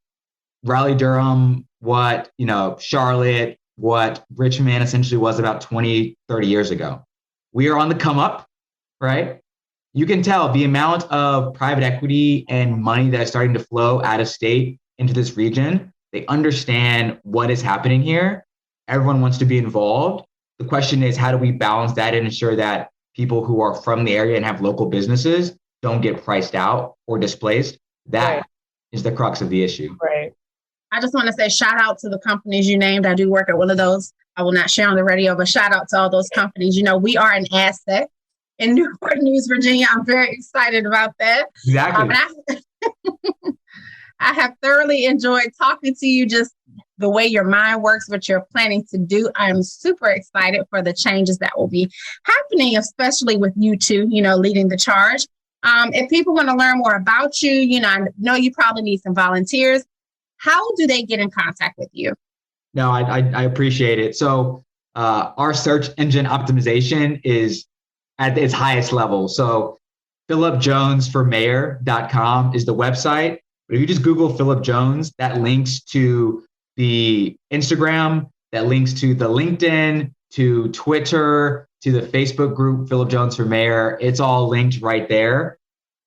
Speaker 9: Raleigh-Durham, what Charlotte, what Richmond essentially was about 20, 30 years ago. We are on the come up, right? You can tell the amount of private equity and money that is starting to flow out of state into this region. They understand what is happening here. Everyone wants to be involved. The question is, how do we balance that and ensure that people who are from the area and have local businesses don't get priced out or displaced? That is the crux of the issue.
Speaker 1: Right.
Speaker 2: I just want to say shout out to the companies you named. I do work at one of those. I will not share on the radio, but shout out to all those companies. We are an asset in Newport News, Virginia. I'm very excited about that.
Speaker 9: Exactly.
Speaker 2: I have thoroughly enjoyed talking to you, just the way your mind works, what you're planning to do. I'm super excited for the changes that will be happening, especially with you two, leading the charge. If people want to learn more about you, I know you probably need some volunteers. How do they get in contact with you?
Speaker 9: No, I appreciate it. So our search engine optimization is at its highest level. So philipjonesformayor.com is the website. But if you just Google Philip Jones, that links to the Instagram, that links to the LinkedIn, to Twitter, to the Facebook group, Philip Jones for Mayor. It's all linked right there.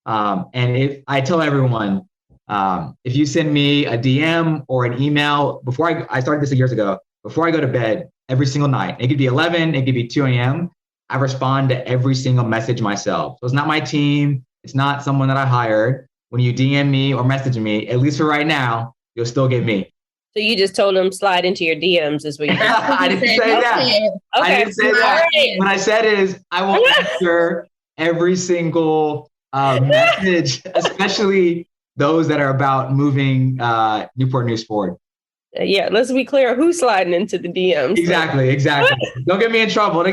Speaker 9: And if I tell everyone, if you send me a DM or an email, before I started this years ago, before I go to bed every single night, it could be 11, it could be 2 a.m., I respond to every single message myself. So it's not my team. It's not someone that I hired. When you DM me or message me, at least for right now, you'll still get me.
Speaker 1: So you just told them slide into your DMs is what you said.
Speaker 9: I didn't say that.
Speaker 1: Okay.
Speaker 9: I didn't say that. Right. What I said is I will answer every single message, especially those that are about moving Newport News forward.
Speaker 1: Yeah, let's be clear. Who's sliding into the DMs?
Speaker 9: Exactly. Don't get me in trouble.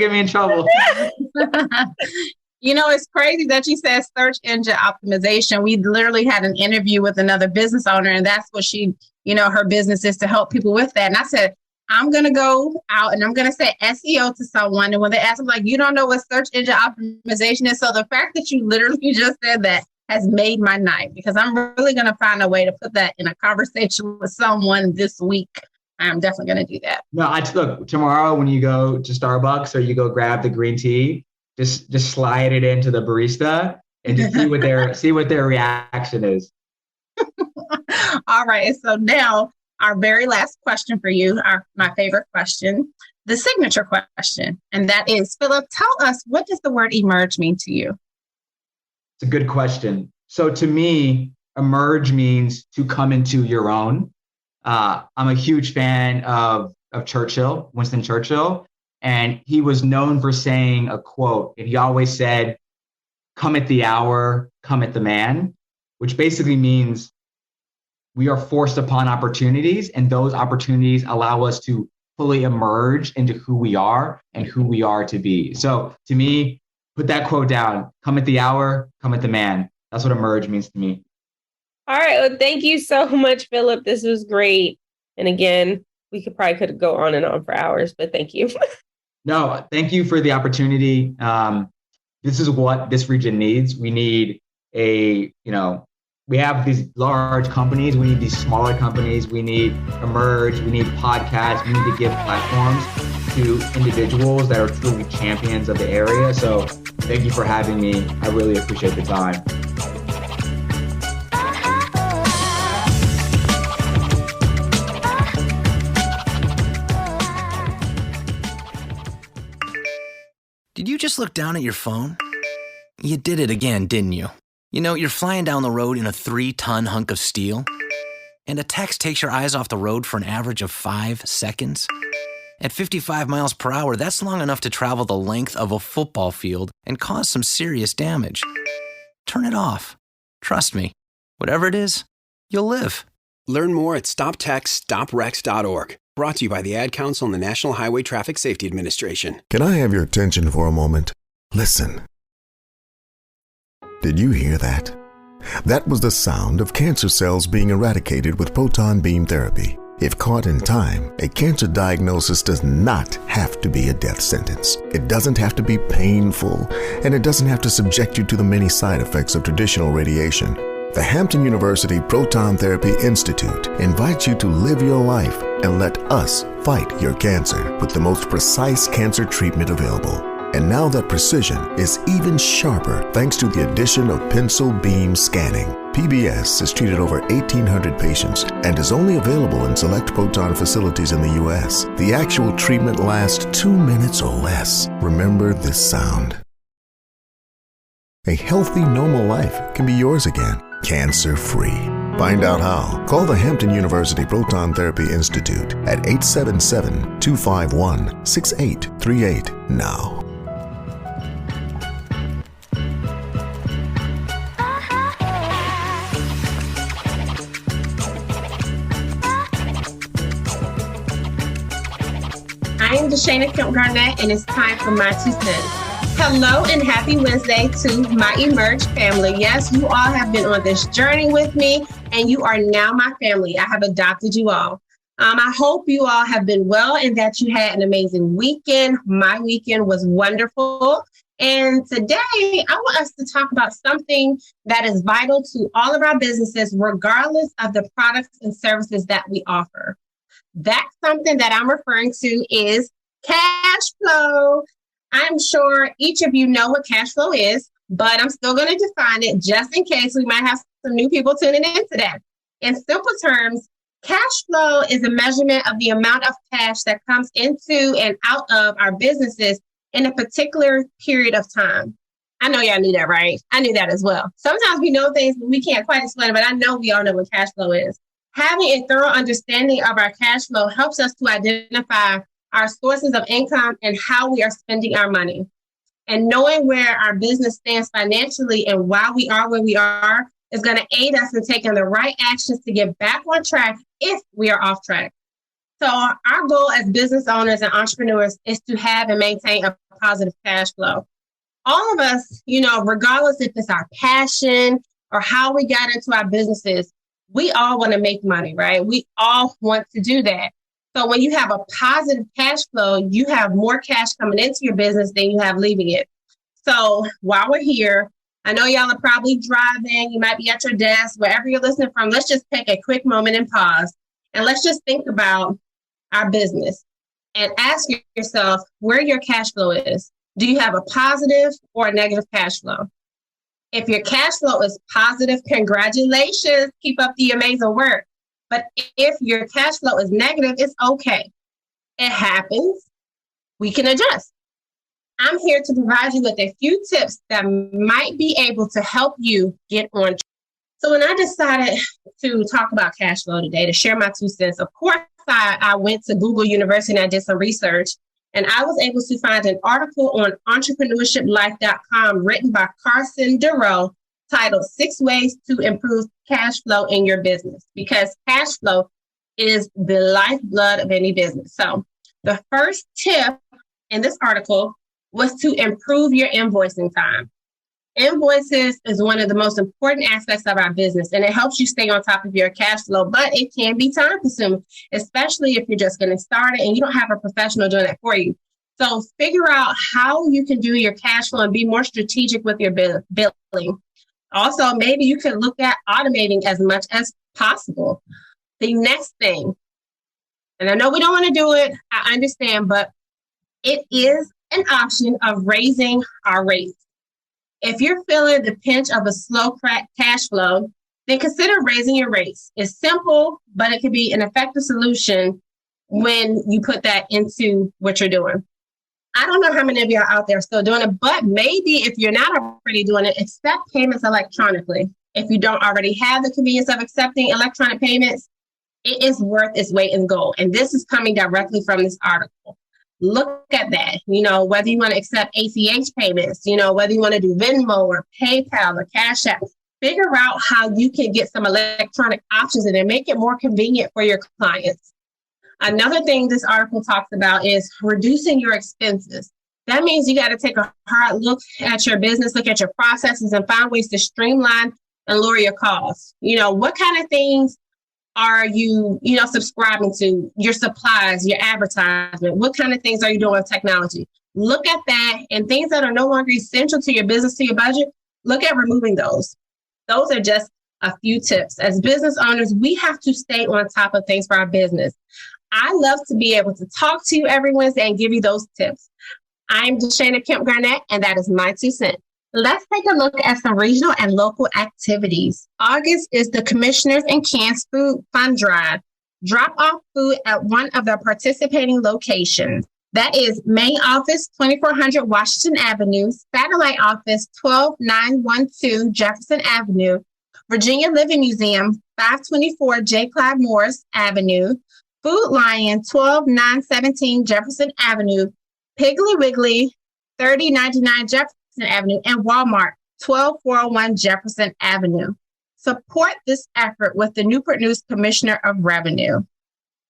Speaker 2: It's crazy that you said search engine optimization. We literally had an interview with another business owner, and that's what she, her business is to help people with that. And I said, I'm going to go out and I'm going to say SEO to someone. And when they ask, I'm like, you don't know what search engine optimization is. So the fact that you literally just said that has made my night, because I'm really going to find a way to put that in a conversation with someone this week. I'm definitely going to do that.
Speaker 9: No, look, tomorrow when you go to Starbucks or you go grab the green tea, just slide it into the barista and just see what their reaction is.
Speaker 2: All right. So now our very last question for you, my favorite question, the signature question. And that is, Philip, tell us, what does the word emerge mean to you?
Speaker 9: It's a good question. So to me, emerge means to come into your own. I'm a huge fan of Churchill, Winston Churchill. And he was known for saying a quote, and he always said, "Come at the hour, come at the man," which basically means we are forced upon opportunities, and those opportunities allow us to fully emerge into who we are and who we are to be. So to me, put that quote down, come at the hour, come at the man. That's what emerge means to me.
Speaker 1: All right. Well, thank you so much, Philip. This was great. And again, we could go on and on for hours, but thank you.
Speaker 9: No, thank you for the opportunity. This is what this region needs. We need we have these large companies. We need these smaller companies. We need emerge. We need podcasts. We need to give platforms to individuals that are truly champions of the area. So thank you for having me. I really appreciate the time.
Speaker 10: Did you just look down at your phone? You did it again, didn't you? You're flying down the road in a 3-ton hunk of steel, and a text takes your eyes off the road for an average of 5 seconds. At 55 miles per hour, that's long enough to travel the length of a football field and cause some serious damage. Turn it off. Trust me, whatever it is, you'll live.
Speaker 11: Learn more at stoptextsstopwrecks.org. Brought to you by the Ad Council and the National Highway Traffic Safety Administration.
Speaker 12: Can I have your attention for a moment? Listen. Did you hear that? That was the sound of cancer cells being eradicated with proton beam therapy. If caught in time, a cancer diagnosis does not have to be a death sentence. It doesn't have to be painful, and it doesn't have to subject you to the many side effects of traditional radiation. The Hampton University Proton Therapy Institute invites you to live your life and let us fight your cancer with the most precise cancer treatment available. And now that precision is even sharper thanks to the addition of pencil beam scanning. PBS has treated over 1,800 patients and is only available in select proton facilities in the U.S. The actual treatment lasts 2 minutes or less. Remember this sound. A healthy, normal life can be yours again, cancer-free. Find out how. Call the Hampton University Proton Therapy Institute at 877-251-6838 now.
Speaker 2: I am Deshana Kemp Garnett, and it's time for my 2 cents. Hello and happy Wednesday to my Emerge family. Yes, you all have been on this journey with me, and you are now my family. I have adopted you all. I hope you all have been well and that you had an amazing weekend. My weekend was wonderful. And today, I want us to talk about something that is vital to all of our businesses, regardless of the products and services that we offer. That something that I'm referring to is cash flow. I'm sure each of you know what cash flow is, but I'm still going to define it just in case we might have some new people tuning in today. In simple terms, cash flow is a measurement of the amount of cash that comes into and out of our businesses in a particular period of time. I know y'all knew that, right? I knew that as well. Sometimes we know things, but we can't quite explain it, but I know we all know what cash flow is. Having a thorough understanding of our cash flow helps us to identify our sources of income and how we are spending our money. And knowing where our business stands financially and why we are where we are is going to aid us in taking the right actions to get back on track if we are off track. So our goal as business owners and entrepreneurs is to have and maintain a positive cash flow. All of us, regardless if it's our passion or how we got into our businesses, we all want to make money, right? We all want to do that. So when you have a positive cash flow, you have more cash coming into your business than you have leaving it. So while we're here, I know y'all are probably driving, you might be at your desk, wherever you're listening from, let's just take a quick moment and pause. And let's just think about our business and ask yourself where your cash flow is. Do you have a positive or a negative cash flow? If your cash flow is positive, congratulations, keep up the amazing work. But if your cash flow is negative, it's okay. It happens. We can adjust. I'm here to provide you with a few tips that might be able to help you get on track. So when I decided to talk about cash flow today, to share my 2 cents, of course, I went to Google University and I did some research, and I was able to find an article on entrepreneurshiplife.com written by Carson Duro titled 6 Ways to Improve Cash Flow in Your Business, because cash flow is the lifeblood of any business. So the first tip in this article was to improve your invoicing time. Invoices is one of the most important aspects of our business, and it helps you stay on top of your cash flow, but it can be time consuming, especially if you're just getting started and you don't have a professional doing that for you. So figure out how you can do your cash flow and be more strategic with your billing. Also, maybe you can look at automating as much as possible. The next thing, and I know we don't want to do it, I understand, but it is an option of raising our rates. If you're feeling the pinch of a slow cash flow, then consider raising your rates. It's simple, but it can be an effective solution when you put that into what you're doing. I don't know how many of you are out there still doing it, but maybe if you're not already doing it, accept payments electronically. If you don't already have the convenience of accepting electronic payments, it is worth its weight in gold. And this is coming directly from this article. Look at that, whether you want to accept ACH payments, whether you want to do Venmo or PayPal or Cash App, figure out how you can get some electronic options in there, make it more convenient for your clients. Another thing this article talks about is reducing your expenses. That means you got to take a hard look at your business, look at your processes, and find ways to streamline and lower your costs. What kind of things are you, subscribing to? Your supplies, your advertisement? What kind of things are you doing with technology? Look at that, and things that are no longer essential to your business, to your budget, look at removing those. Those are just a few tips. As business owners, we have to stay on top of things for our business. I love to be able to talk to you every Wednesday and give you those tips. I'm Deshana Kemp Garnett, and that is my 2 cents. Let's take a look at some regional and local activities. August is the Commissioners and Cans Food Fund Drive. Drop off food at one of the participating locations. That is Main Office, 2400 Washington Avenue, Satellite Office, 12912 Jefferson Avenue, Virginia Living Museum, 524 J. Clive Morris Avenue, Food Lion, 12917 Jefferson Avenue, Piggly Wiggly, 3099 Jefferson Avenue, and Walmart, 12401 Jefferson Avenue. Support this effort with the Newport News Commissioner of Revenue.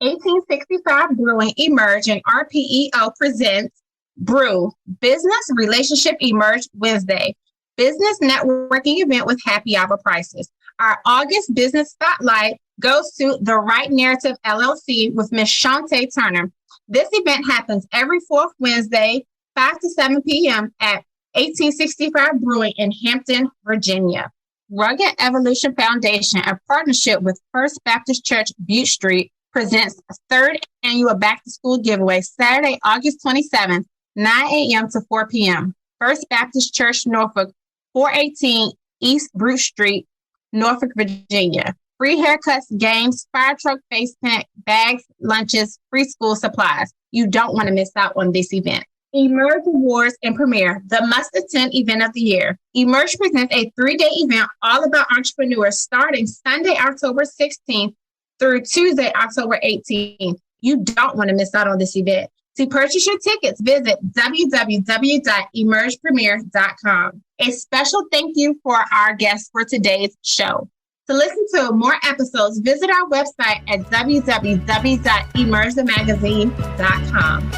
Speaker 2: 1865 Brewing Emerge and RPEO presents Brew Business Relationship Emerge Wednesday, business networking event with happy hour prices. Our August business spotlight goes to The Right Narrative LLC with Ms. Shantae Turner. This event happens every fourth Wednesday, 5 to 7 p.m. at 1865 Brewing in Hampton, Virginia. Rugged Evolution Foundation, a partnership with First Baptist Church, Butte Street, presents a third annual back-to-school giveaway Saturday, August 27th, 9 a.m. to 4 p.m. First Baptist Church, Norfolk, 418 East Butte Street, Norfolk, Virginia. Free haircuts, games, fire truck face paint, bags, lunches, free school supplies. You don't want to miss out on this event. Emerge Awards and Premiere, the must-attend event of the year. Emerge presents a 3-day event all about entrepreneurs starting Sunday, October 16th through Tuesday, October 18th. You don't want to miss out on this event. To purchase your tickets, visit www.emergepremiere.com. A special thank you for our guests for today's show. To listen to more episodes, visit our website at www.emergethemagazine.com.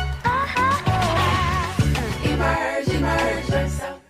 Speaker 13: Emerge yourself.